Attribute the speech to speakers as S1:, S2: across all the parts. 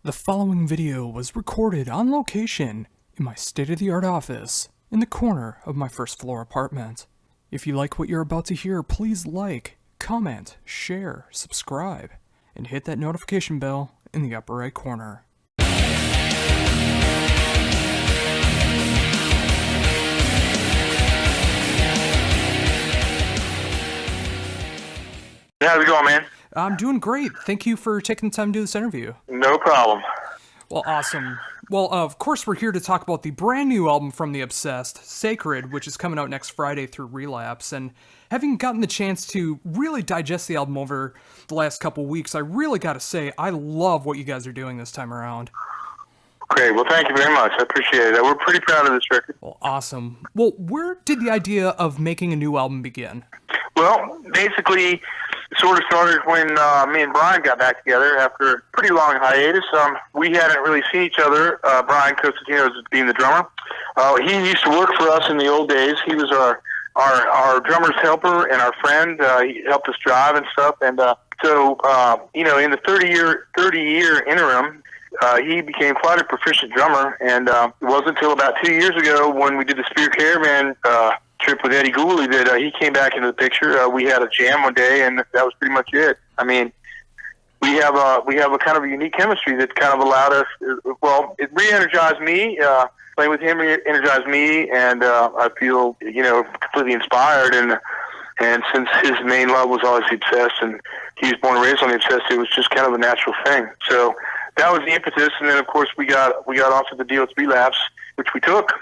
S1: The following video was recorded on location in my state-of-the-art office in the corner of my first floor apartment. If you like what you're about to hear, please like, comment, share, subscribe, and hit that notification bell in the upper right corner.
S2: How's it going, man?
S1: I'm doing great. Thank you for taking the time to do this interview.
S2: No problem.
S1: Well, awesome. Well, of course, we're here to talk about the brand new album from The Obsessed, Sacred, which is coming out next Friday through Relapse. And having gotten the chance to really digest the album over the last couple weeks, I really got to say, I love what you guys are doing this time around.
S2: Great. Well, thank you very much. I appreciate it. We're pretty proud of this record.
S1: Well, awesome. Well, where did the idea of making a new album begin?
S2: Well, basically, it sort of started when me and Brian got back together after a pretty long hiatus. We hadn't really seen each other. Brian Costantino being the drummer. He used to work for us in the old days. He was our drummer's helper and our friend. He helped us drive and stuff. And so in the 30-year interim, he became quite a proficient drummer. And it wasn't until about 2 years ago when we did the SPREAKER trip with Eddie Gooley that he came back into the picture. We had a jam one day, and that was pretty much it. I mean, we have a kind of a unique chemistry that kind of allowed us. Well, it re-energized me. Playing with him re-energized me, and I feel completely inspired. And since his main love was always the Obsessed, and he was born and raised on the Obsessed, it was just kind of a natural thing. So that was the impetus. And then of course we got offered the deal with Relapse, which we took.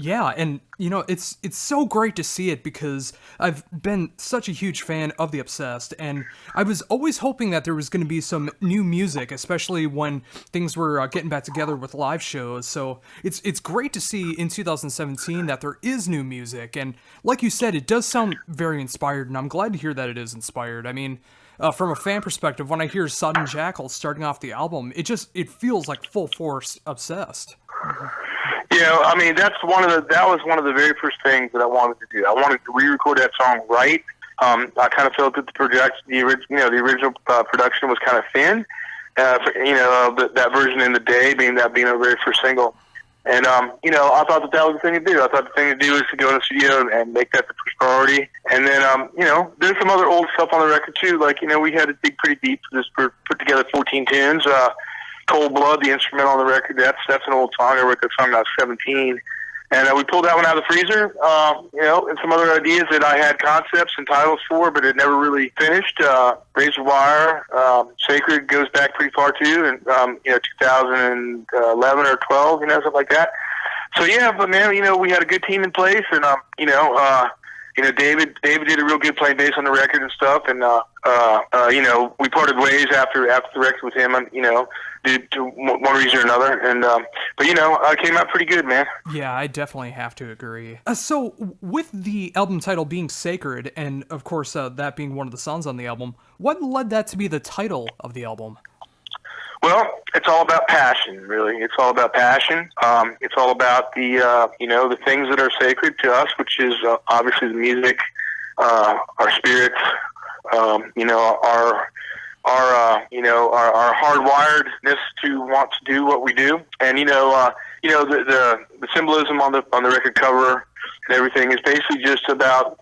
S1: Yeah, and it's so great to see it because I've been such a huge fan of The Obsessed, and I was always hoping that there was going to be some new music, especially when things were getting back together with live shows. So it's great to see in 2017 that there is new music, and like you said, it does sound very inspired, and I'm glad to hear that it is inspired. I mean, from a fan perspective, when I hear Sodden Jackal starting off the album, it feels like full force Obsessed.
S2: I mean, that was one of the very first things that I wanted to do. I wanted to re-record that song right. I kind of felt that the original production was kind of thin. That version in the day being our very first single. And I thought that was the thing to do. I thought the thing to do was to go in the studio and make that the first priority. And then there's some other old stuff on the record too. Like we had to dig pretty deep to just put together 14 tunes. Cold Blood, the instrumental on the record, that's an old song. I wrote that song when I was 17. And we pulled that one out of the freezer, and some other ideas that I had concepts and titles for, but it never really finished. Razor Wire, Sacred goes back pretty far too, and 2011 or 12, something like that. So yeah, but man, we had a good team in place, and David did a real good playing bass on the record and stuff, and we parted ways after the record with him, due to one reason or another, and but I came out pretty good, man.
S1: Yeah, I definitely have to agree. So with the album title being Sacred, and of course that being one of the songs on the album, what led that to be the title of the album?
S2: Well, it's all about passion, really. It's all about passion. It's all about the things that are sacred to us, which is obviously the music, our spirits, our hardwiredness to want to do what we do, and the symbolism on the record cover and everything is basically just about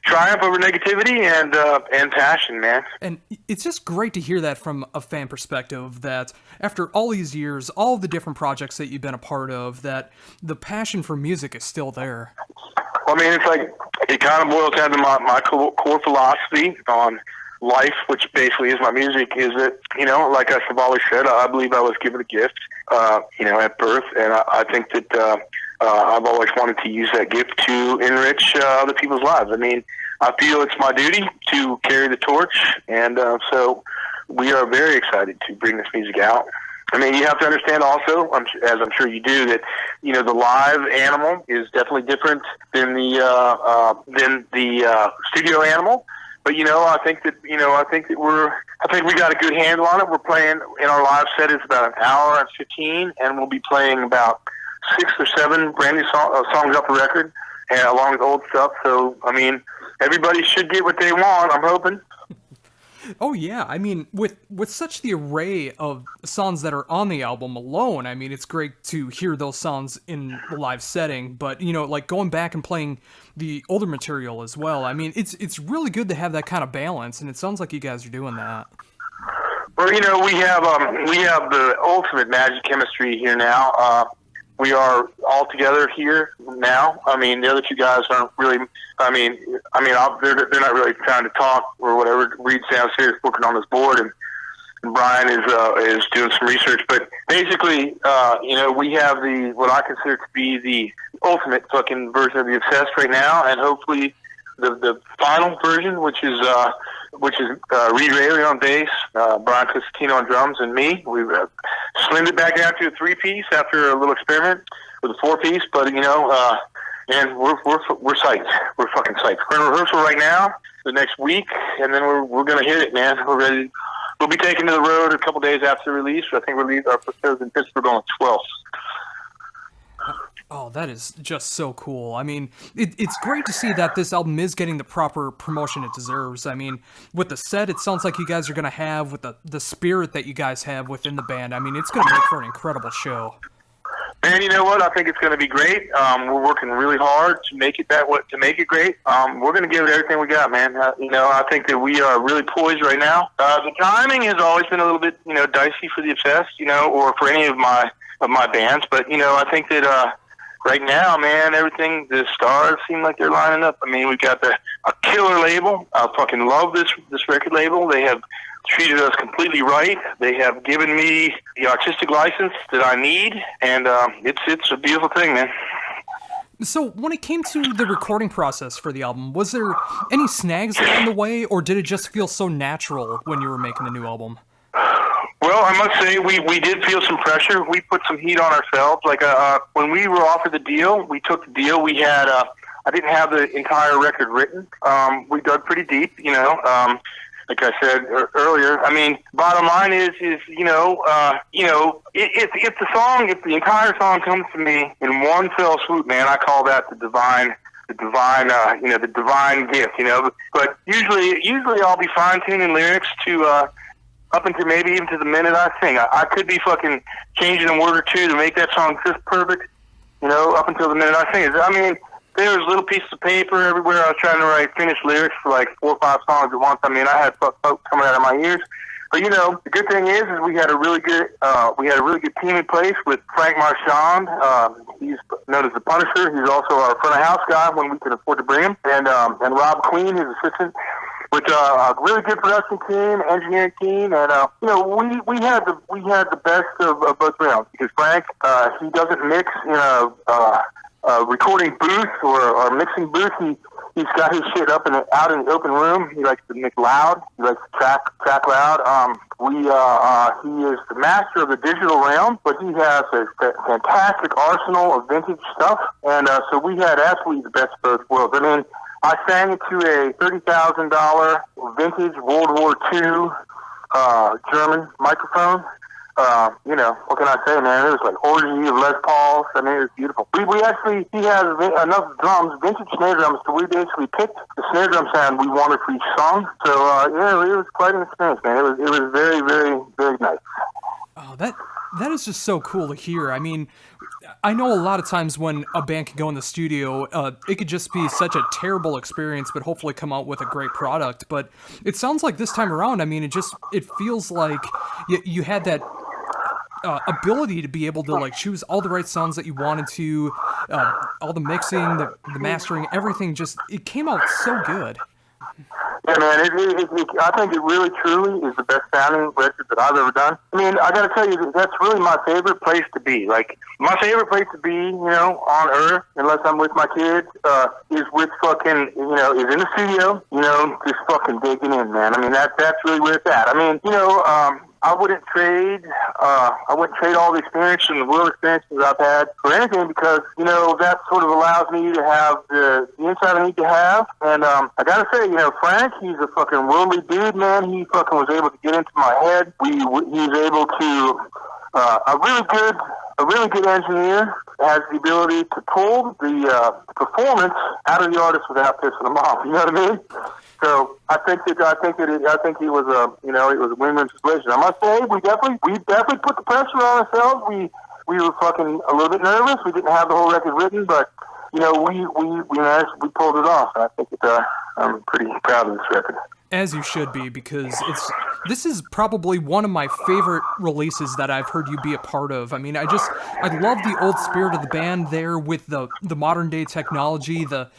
S2: triumph over negativity and passion, man.
S1: And it's just great to hear that from a fan perspective, that after all these years, all of the different projects that you've been a part of, that the passion for music is still there.
S2: Well, I mean, it's like, it kind of boils down to my core philosophy on life, which basically is my music, is that, like I've always said, I believe I was given a gift, at birth, and I think that I've always wanted to use that gift to enrich other people's lives. I mean, I feel it's my duty to carry the torch, and so we are very excited to bring this music out. I mean, you have to understand also, as I'm sure you do, that the live animal is definitely different than the studio animal. But I think we got a good handle on it. We're playing in our live set is about an hour and 15, and we'll be playing about 6 or 7 brand new songs off the record, along with old stuff. So I mean, everybody should get what they want, I'm hoping.
S1: Oh yeah, I mean, with such the array of songs that are on the album alone, I mean, it's great to hear those songs in the live setting. But like going back and playing the older material as well. I mean, it's really good to have that kind of balance, and it sounds like you guys are doing that.
S2: Well, we have the ultimate magic chemistry here now. We are all together here now. I mean, the other two guys aren't really. They're not really trying to talk or whatever. Reed's downstairs working on his board, and Brian is doing some research. But basically, we have what I consider to be the ultimate fucking version of the Obsessed right now, and hopefully the final version, which is Reed Rayleigh on bass, Brian Costantino on drums, and me. We've slimmed it back down to a 3-piece after a little experiment with a 4-piece. But and we're psyched. We're fucking psyched. We're in rehearsal right now, the next week, and then we're gonna hit it, man. We're ready. We'll be taking to the road a couple days after release. I think our first show is in Pittsburgh on the 12th.
S1: Oh, that is just so cool. I mean, it's great to see that this album is getting the proper promotion it deserves. I mean, with the set, it sounds like you guys are going to have, with the spirit that you guys have within the band, I mean, it's going to make for an incredible show.
S2: And you know what? I think it's going to be great. We're working really hard to make it great. We're going to give it everything we got, man. I think that we are really poised right now. The timing has always been a little bit, dicey for the Obsessed, or for any of my bands. But I think that right now, man, the stars seem like they're lining up. I mean, we've got a killer label. I fucking love this record label. They have treated us completely right. They have given me the artistic license that I need, and it's a beautiful thing, man.
S1: So when it came to the recording process for the album, was there any snags along the way, or did it just feel so natural when you were making the new album?
S2: Well, I must say we did feel some pressure. We put some heat on ourselves. Like when we were offered the deal, we took the deal. We had I didn't have the entire record written. We dug pretty deep, like I said earlier. I mean, bottom line is if the entire song comes to me in one fell swoop, man, I call that the divine gift, But usually I'll be fine tuning lyrics to up until maybe even to the minute I sing. I could be fucking changing a word or two to make that song just perfect, up until the minute I sing it. I mean, there was little pieces of paper everywhere. I was trying to write finished lyrics for like 4 or 5 songs at once. I mean, I had smoke coming out of my ears. But the good thing is we had a really good team in place with Frank Marchand. He's known as the Punisher. He's also our front of house guy when we can afford to bring him, and Rob Queen, his assistant. With a really good production team, engineering team, and we had the best of both rounds, because Frank he doesn't mix in a recording booth or mixing booth. He's got his shit out in the open room. He likes to mix loud. He likes to track loud. He is the master of the digital realm, but he has a fantastic arsenal of vintage stuff, and so we had absolutely the best of both worlds. I mean, I sang it to a $30,000 vintage World War II German microphone. What can I say, man? It was like orgy of Les Pauls. I mean, it was beautiful. He has enough drums, vintage snare drums, so we basically picked the snare drum sound we wanted for each song. So, it was quite an experience, man. It was very, very, very nice.
S1: Oh, that is just so cool to hear. I mean, I know a lot of times when a band can go in the studio, it could just be such a terrible experience, but hopefully come out with a great product. But it sounds like this time around, I mean, it feels like you had that ability to be able to like choose all the right sounds that you wanted to, all the mixing, the mastering, everything. It came out so good.
S2: Yeah, man, I think it really, truly is the best sounding record that I've ever done. I mean, I got to tell you, that's really my favorite place to be. Like, my favorite place to be, on Earth, unless I'm with my kids, is with fucking, is in the studio, just fucking digging in, man. I mean, that's really where it's at. I mean, I wouldn't trade all the experience and the world experiences I've had for anything, because, that sort of allows me to have the insight I need to have. And I gotta say, Frank, he's a fucking worldly dude, man. He fucking was able to get into my head. He was able to, a really good engineer has the ability to pull the performance out of the artist without pissing them off. You know what I mean? So I think he was it was a win-win situation. I must say, we definitely put the pressure on ourselves. We were fucking a little bit nervous. We didn't have the whole record written, but we managed, we pulled it off. And I think I'm pretty proud of this record.
S1: As you should be, because this is probably one of my favorite releases that I've heard you be a part of. I mean, I love the old spirit of the band there with the modern day technology, the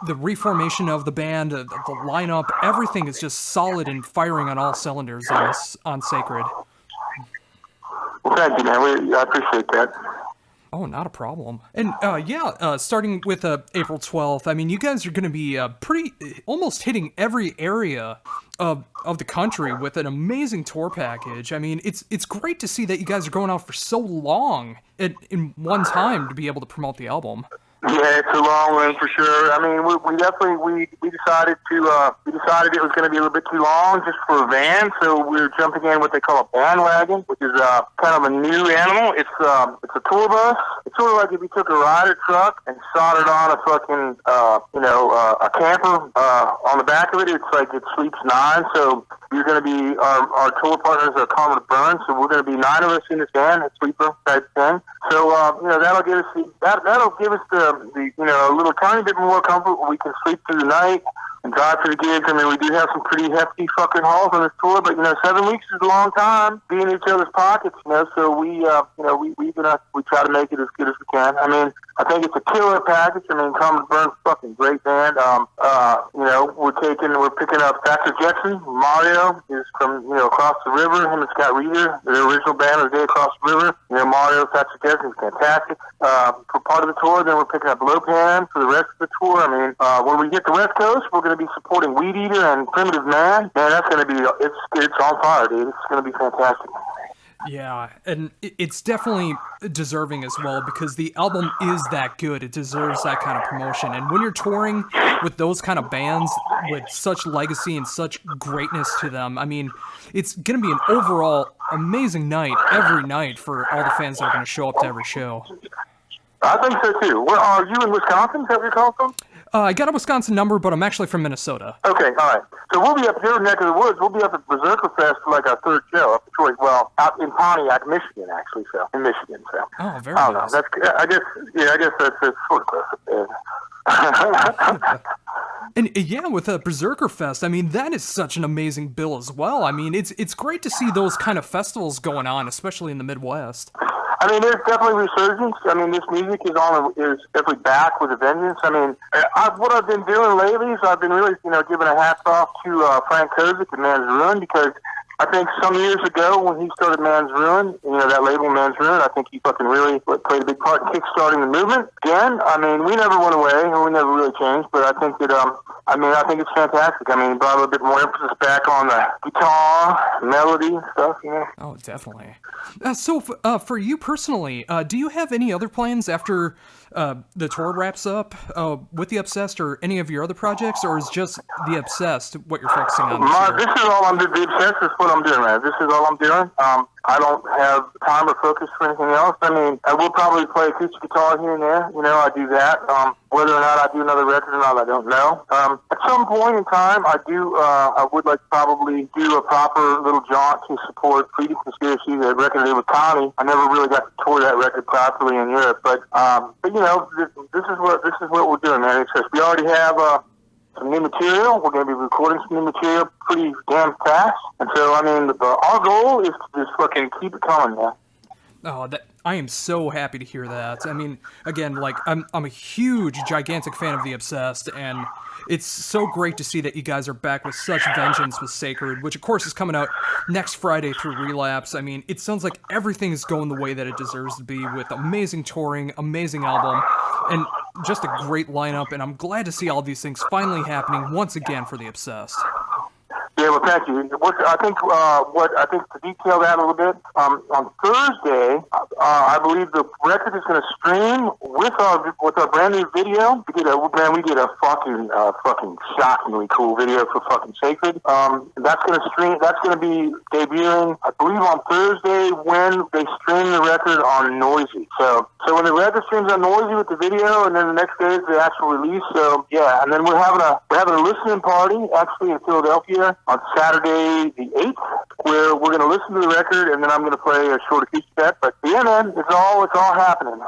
S1: reformation of the band, the lineup, everything is just solid and firing on all cylinders on Sacred.
S2: Well, thank you, man. I appreciate that.
S1: Oh, not a problem. And starting with April 12th, I mean, you guys are going to be almost hitting every area of the country with an amazing tour package. I mean, it's great to see that you guys are going out for so long in one time to be able to promote the album.
S2: Yeah, it's a long run for sure. I mean, we definitely decided it was going to be a little bit too long just for a van, so we're jumping in what they call a bandwagon, which is kind of a new animal. It's a tour bus. It's sort of like if you took a rider truck and soldered on a fucking a camper on the back of it. It's like it sleeps 9. So you're going to be our tour partners are Carmen Burns, so we're going to be 9 of us in this van, a sleeper type thing. So that'll give us the a little tiny bit more comfort where we can sleep through the night and drive to the gigs. I mean, we do have some pretty hefty fucking hauls on this tour, but 7 weeks is a long time being in each other's pockets. So we try to make it as good as we can. I mean, I think it's a killer package. I mean, Carmen Burns, fucking great band. We're picking up Thatcher Jackson. Mario is from across the river. Him and Scott Reeder, the original band of the day across the river. Mario Thatcher Jackson is fantastic for part of the tour. Then we're picking up Lopan for the rest of the tour. I mean, when we get to West Coast, we're going to be supporting Weed Eater and Primitive Man. Man, that's going to be it's on fire, dude. It's going to be fantastic.
S1: Yeah, and it's definitely deserving as well because the album is that good. It deserves that kind of promotion. And when you're touring with those kind of bands with such legacy and such greatness to them, I mean, it's going to be an overall amazing night every night for all the fans that are going to show up to every show.
S2: I think so too. Where are you in Wisconsin? Is that where you're calling from?
S1: I got a Wisconsin number, but I'm actually from Minnesota.
S2: Okay, all right. So we'll be up your neck of the woods. We'll be up at Berserker Fest for like our third show up Detroit. Well, out in Pontiac, Michigan, actually. So in Michigan. So
S1: oh, very nice.
S2: I guess that's sort of
S1: And yeah, with Berserker Fest, I mean, that is such an amazing bill as well. I mean, it's great to see those kind of festivals going on, especially in the Midwest.
S2: I mean, there's definitely resurgence. I mean, this music is definitely back with a vengeance. I mean, what I've been doing lately is I've been really, giving a hats off to Frank Kozik and Man's Ruin, because I think some years ago when he started Man's Ruin, that label Man's Ruin, I think he fucking really played a big part in kickstarting the movement. Again, I mean, we never went away and we never really changed, but I think that, I think it's fantastic. I mean, brought a little bit more emphasis back on the guitar, melody, and stuff,
S1: Oh, definitely. So for you personally, do you have any other plans after the tour wraps up with The Obsessed or any of your other projects, or is just The Obsessed what you're focusing on this
S2: is all I'm doing. The Obsessed is what I'm doing, man. This is all I'm doing. I don't have time or focus for anything else. I mean, I will probably play acoustic guitar here and there. I do that. Whether or not I do another record or not, I don't know. At some point in time, I would like to probably do a proper little jaunt to support Freedom Conspiracy, the record I did with Connie. I never really got to tour that record properly in Europe, but this is what we're doing, man. It's just, we already have some new material. We're going to be recording some new material pretty damn fast. And so, I mean, our goal is to just fucking keep it coming, man.
S1: Oh, I am so happy to hear that. I mean, again, like, I'm a huge, gigantic fan of The Obsessed, and it's so great to see that you guys are back with such vengeance with Sacred, which, of course, is coming out next Friday through Relapse. I mean, it sounds like everything is going the way that it deserves to be, with amazing touring, amazing album, and just a great lineup, and I'm glad to see all these things finally happening once again for The Obsessed.
S2: Yeah, well, thank you. I think to detail that a little bit, on Thursday, I believe the record is going to stream with our brand new video. We did a fucking shockingly cool video for fucking Sacred. That's going to stream. That's going to be debuting, I believe, on Thursday when they stream the record on Noisy. So when the record streams on Noisy with the video, and then the next day is the actual release. So yeah, and then we're having a listening party actually in Philadelphia on Saturday the 8th, where we're going to listen to the record, and then I'm going to play a short acoustic set. But yeah, man, it's all happening.